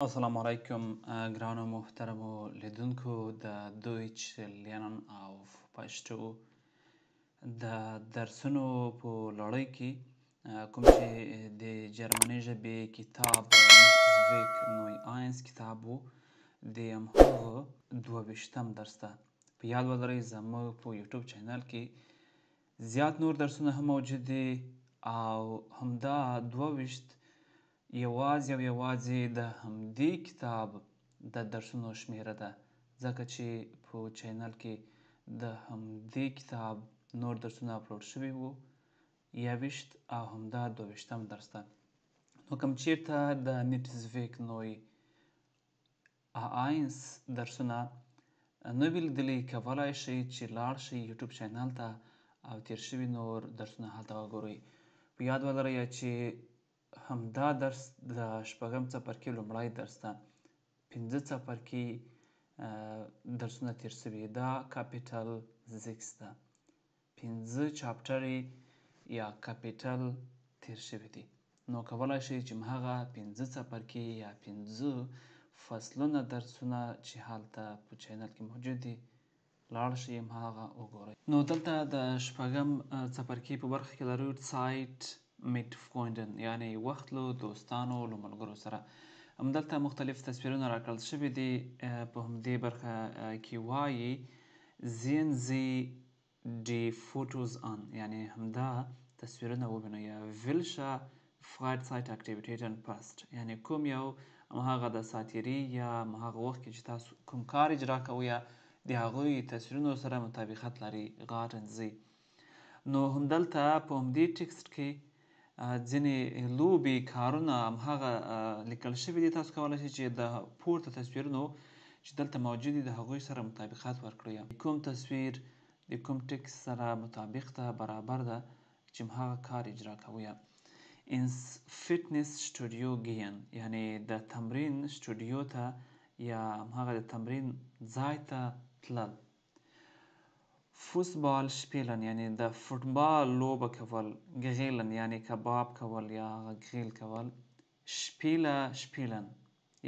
السلام علیکم ګرانو محترمو لیدونکو د دویچ لینن او پښتو د درسونو په لړۍ کې کوم چې د جرمني ژبې کتاب نوټسویک نوی آینس کتاب و د همهغه 22م درس ده. په یاد ولرئ زموږ په یوټیوب چینل کې زیات نور درسونه هم موجود دي او همدا 22 یوازې د همدې کتاب د درسونو شمیره ده، ځکه چې په چینل کې د همدې کتاب نور درسونه اپلوډ شوي وو 21 او همدا 22م درس ده. نو کوم چیرته د نیټزویک نوی آینس درسونه نه وي لیدلي، کولی شئ چې لاړ شئ یوټیوب چینل ته او تیر شوي نور درسونه هلته وګورئ. په یاد ولرئ چې همدا درس د شپږم څپرکي لومړی درس ده. 5 څپرکي درسونه تیر شوي، دا کاپیټل 6 ده. 5 چاپټرې یا کاپیټل تیر شوي دي. نو کولی شئ چې همهغه 5 څپرکي یا 5 فصلونه درسونه چې هلته په چینل کې موجود دي لاړ شئ همهغه وګورئ. نو دلته د شپږم څپرکي په برخه کې لرو سایت میت فروندن، یعنی وخت له دوستانو له ملګرو سره. همدلته مختلف تصویرونه راکړل شوي دي. په همدې برخه کې وایي sehen Sie die Fotos an، یعنی همدا تصویرونه ووینئ. welche Freizeitaktivitäten passt، یعنی کوم یو همهغه د ساعتیري یا همهغه وخت کې چې تاسو کوم کار اجرا کوئ د هغوی تصویرونو سره مطابقت لري. غارن زی. نو همدلته په همدې ټکسټ کې ځینې لوبې کارونه همهغه لیکل شوي دي. تاسو کولی شئ چې د پورته تصویرونو چې دلته موجود دي د هغوی سره مطابقت ورکړئ. کوم تصویر د کوم ټکس سره مطابق ده، برابر ده چې همهغه کار اجرا کوئ. ins فټنس سټوډیو گین، یعنی د تمرین سټوډیو ته یا همهغه د تمرین ځای ته تلل. فوتبال شپیلن، یعنی د فوتبال لوبه کول. گریلن، یعنی کباب کول یا گریل کول. شپیله شپیلن،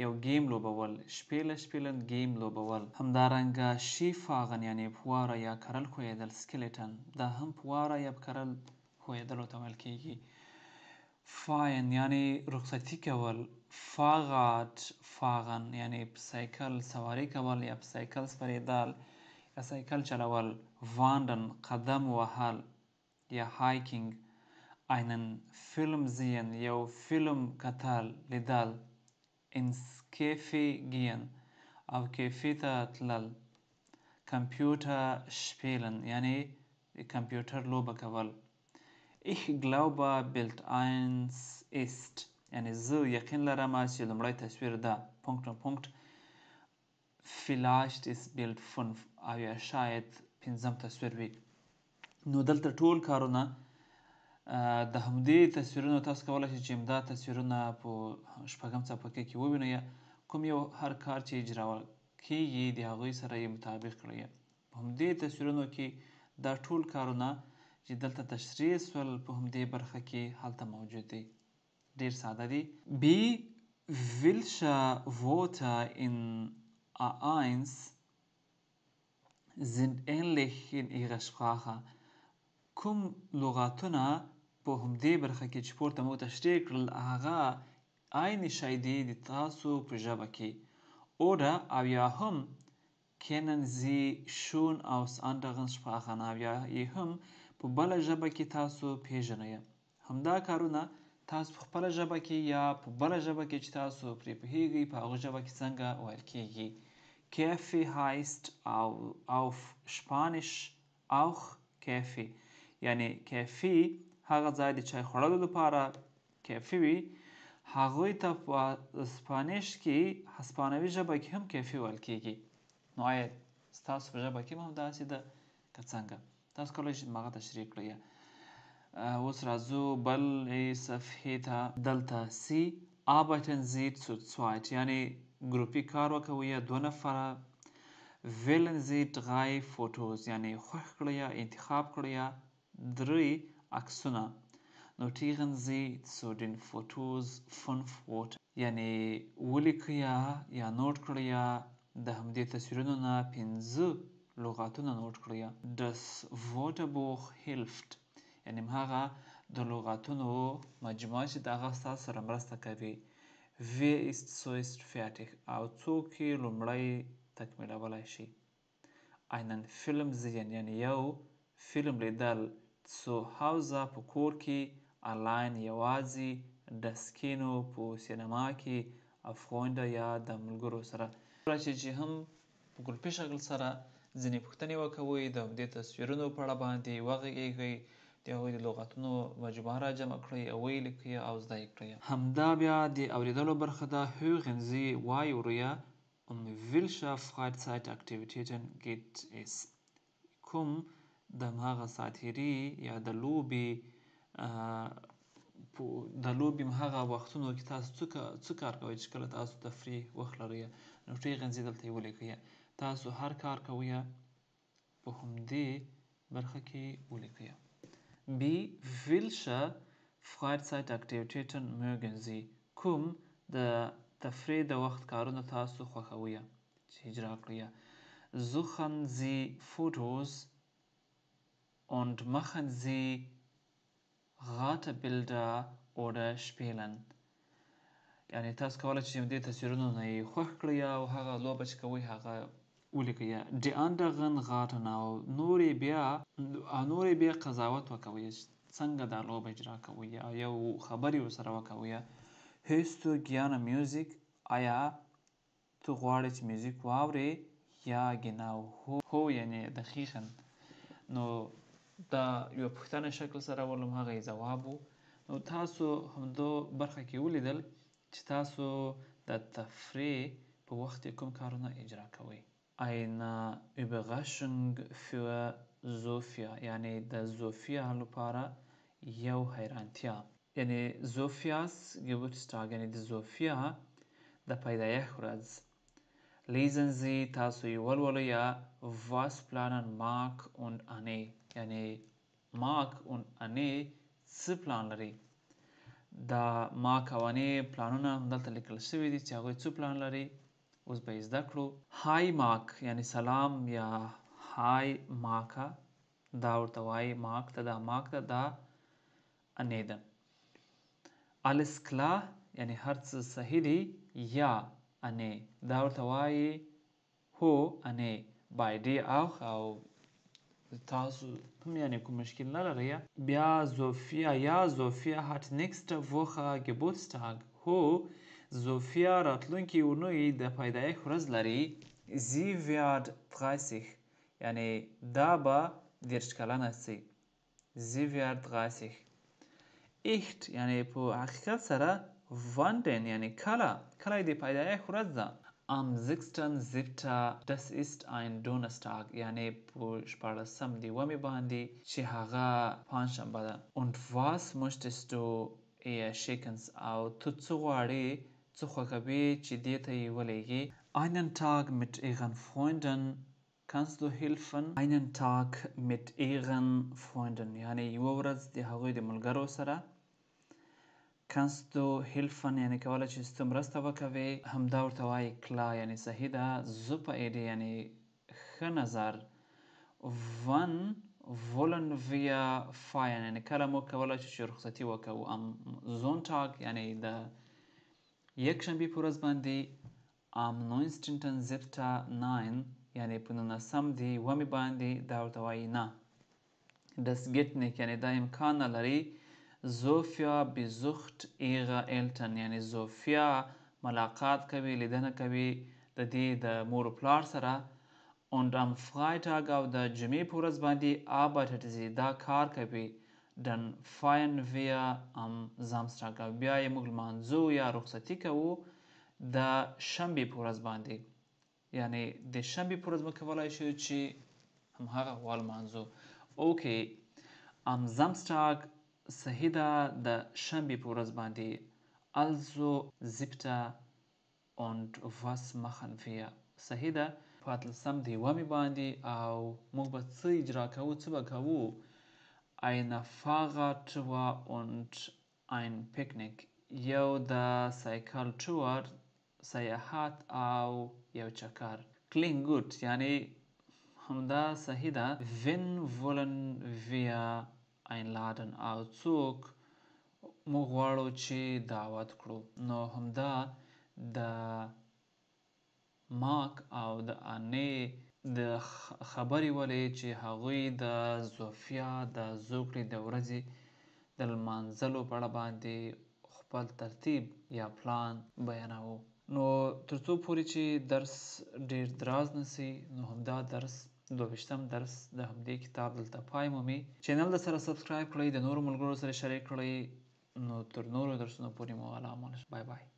یو گیم لوبول. شپیله شپیلن، گیم لوبول. همدارنګه شیفاغن، یعنی پواره یا کرل ښویېدل. سکلیټن، دا هم پواره یا کرل ښویېدلو ته ویل کیږي. فاین، یعنی رخصتي کول. فاغات فاغن، یعنی په سایکل سواري کول یا په سایکل سپرېدل یا سایکل چلول. واندن، قدم وهل یا هایکینګ. einen فیلم sehen، یو فیلم کتل لیدل. ins کیفې گین، او کیفې ته تلل. کمپیوټر شپیلن، یعنی د کمپیوټر لوبه کول. ich glaube bild 1 ist، یعنی زه یقین لرم چې لومړی تصویر ده. پونکټ پونکټ. vielleicht ist bild 5، او یا شاید 5م تصویر وي. نو دلته ټول کارونه د همدې تصویرونو تاسو کولی شئ چې همدا تصویرونه په شپږم څپرکي کې ووینئ. کوم یو هر کار چې اجرا کیږي د هغوی سره یې مطابق کړئ. په همدې تصویرونو کې دا ټول کارونه چې دلته تشریح سول په همدې برخه کې هلته موجود دي. ډیر ساده دي. wie welche Worte in A1 sind ähnlich in ihrer Sprache، کوم لغاتونه په همدې برخه کې چې پورته مو تشریح کړل هغه عین شی دی د تاسو په ژبه کې. oder او یا هم kennen Sie schon aus anderen Sprachen، او یا یې هم په بله ژبه کې تاسو پیژنئ. همدا کارونه تاسو په خپله ژبه کې یا په بله ژبه کې چې تاسو پرې پوهیږئ په هغه ژبه کې څنګه ویل کیږي. Kaffee heißt auf Spanisch auch Kaffee، یعنی کافي هغه ځای د چای خوړلو لپاره کافي وي، هغوی ته په سپانیش کې هسپانوي ژبه کې هم کافي ویل کیږي. نو آیا ستاسو په ژبه کې هم همداسې ده که څنګه؟ تاسو کولی شئ هماغه تشریح کړئ. اوس راځو بلې صفحې ته. دلته سی arbeiten Sie zu zweit، یعنی ګروپي کار وکوئ 2 نفره. wählen Sie 3 Fotos، یعنی خوښ کړئ انتخاب کړئ 3 عکسونه. notieren Sie zu den Fotos 5 Worte، یعنی ولیکئ یا نوټ کړئ د همدې تصویرونو نه 5 لغاتونه نوټ کړئ. Das Wörterbuch hilft یعنی هغه د لغاتونو مجموعه چې د هغه ستاسو سره مرسته کوي. Wer ist zuerst fertig او څوک یې لومړی تکمیلولی شي. Einen Film sehen یعنی یو فلم لیدل. Zu Hause په کور کې. Allein یوازې. Das Kino په سینما کې. Auf Freunde یا د ملګرو سره. راشي چې هم په ګروپي شکل سره ځینې پوښتنې وکوئ، د همدې تصویرونو په اړه باندې وغږیږئ، د هغوی د لغتونو مجموعه راجمع کړئ او ویې لیکئ او زده یې کړئ. همدا بیا د اورېدلو برخه ده. Hören Sie واورئ. welche Freizeitaktivitäten gibt es کوم د هماغه ساعتېري یا د لوبې هماغه وختونو کې تاسو څه کار کوئ چې کله تاسو تفریح وخت لرئ. نو hören Sie دلته یې ولیکئ. تاسو هر کار کوئ په همدې برخه کې ولیکئ. B. Welche Freizeitaktivitäten mögen Sie کوم د تفریح د وخت کارونه تاسو خوښوئ چې اجرا کړئ. Suchen Sie Fotos und machen Sie Ratebilder oder spielen یعنی تاسو کولی شئ دې تصویرونو نه یې خوښ کړئ او هغه لوبه چې کوئ هغه ولیکئ. Die anderen raten او نورې بیا قضاوت وکوئ څنګه دا لوبه اجرا کوئ او یو خبرې ورسره وکوئ. Hörst du gerne Musik آیا ته غواړې چې میوزیک واورې؟ یا genau هو یعنی دقیقاً. نو دا یوه پوښتنه شکل سره ولم هغه یې ځواب و. نو تاسو همدو برخه کې ولیدل چې تاسو د تفریح په وخت کې کوم کارونه اجرا کوئ. Eine Überraschung für Sophia یعنی د زوفیا لپاره یو حیرانتیا. یعنی Sophias Geburtstag یعنی د زوفیا د پیدایښت ورځ. Lesen Sie تاسو یې ولولئ. Was planen Mark und Anne یعنی مارک und Anne څه پلان لري. دا مارک او انې پلانونه همدلته لیکل شوي دي چې هغوی څه پلان لري. اوس به یې زده کړو. Hi Mark یعنی سلام یا Hi مارکه دا ورته وایي مارک ته. دا مارک ته دا انې ده. Alles klar یعنی هر څه صحیح دي. یا انې دا ورته وایي هو انې. Bei dir auch او تاسو هم یعنی کوم مشکل نه لرئ. بیا Sophia hat nächste Woche Geburtstag. هو زوفیا راتلونکې اونۍ د پیدایښت ورځ لري. Sie wird 30 یعنی دا به 30 کلنه شي. Sie wird 30. Echt یعنی په حقیقت سره wann denn یعنی کله د پیدایښت ورځ ده. Am 6.7. Das ist ein Donnerstag یعنی په 14 باندې چې هغه پنجشنبه ده. Und was möchtest du ihr schicken او ته څه غواړې څه خوښوې چې دې ته یې ولیږې. Einen Tag mit ihren Freunden kannst du helfen. Einen Tag mit ihren Freunden یعنی یوه ورځ د هغوی د ملګرو سره. Kannst du helfen یعنی کولی شې ته مرسته وکوې. همدا ورته وایي کلا یعنی صحیح ده. Super Idee یعنی ښه نظر. Wann wollen wir feiern یعنی کله موږ کولی شو چې رخصتي وکوو. Am Sonntag یعنی د یکشنبې په ورځ باندې. Am 19.7. یعنی په 19 باندې دا ورته وایي نه. Das geht nicht یعنی دا امکان نه لري. Sophia besucht ihre Eltern یعنی زوفیا ملاقات کوي لیدنه کوي د دې د مور و پلار سره. Und am Freitag او د جمعې په ورځ باندې arbeitet sie دا کار کوي. Dann feiern wir am Samstag او بیا یې موږ لمانځو یا رخصتي کوو د شنبې په ورځ باندې. یعنی د شنبې په ورځ موږ کولی شو چې همهغه ولمانځو. Okay. Am Samstag صحیح ده د شنبې په ورځ باندې. Also 7. Und was machen wir صحیح ده 14 باندې او موږ به څه اجرا کوو څه به کوو. Eine Fahrradtour und ein Picknick یو د سایکل ټور، سیاحت او یو چکر. کلین ګوډ یعنی همدا صحیح ده. وین ولن ویا اینلادن او څوک موږ غواړو چې دعوت کړو. نو همدا د ماک او د انې د خبرې ولې چې هغوی د زوفیا د زوکړې د ورځې د لمانځلو په اړه باندې خپل ترتیب یا پلان بیانوو. نو تر څو پورې چې درس ډیر دراز نسی، نو همدا درس 22م درس د همدې کتاب دلته پای مومي. چینل د سره سبسکرایب کړئ، د نورو ملګرو سره شریک کړئ. نو تر نورو درسونو پورې مو الله امان. بای بای.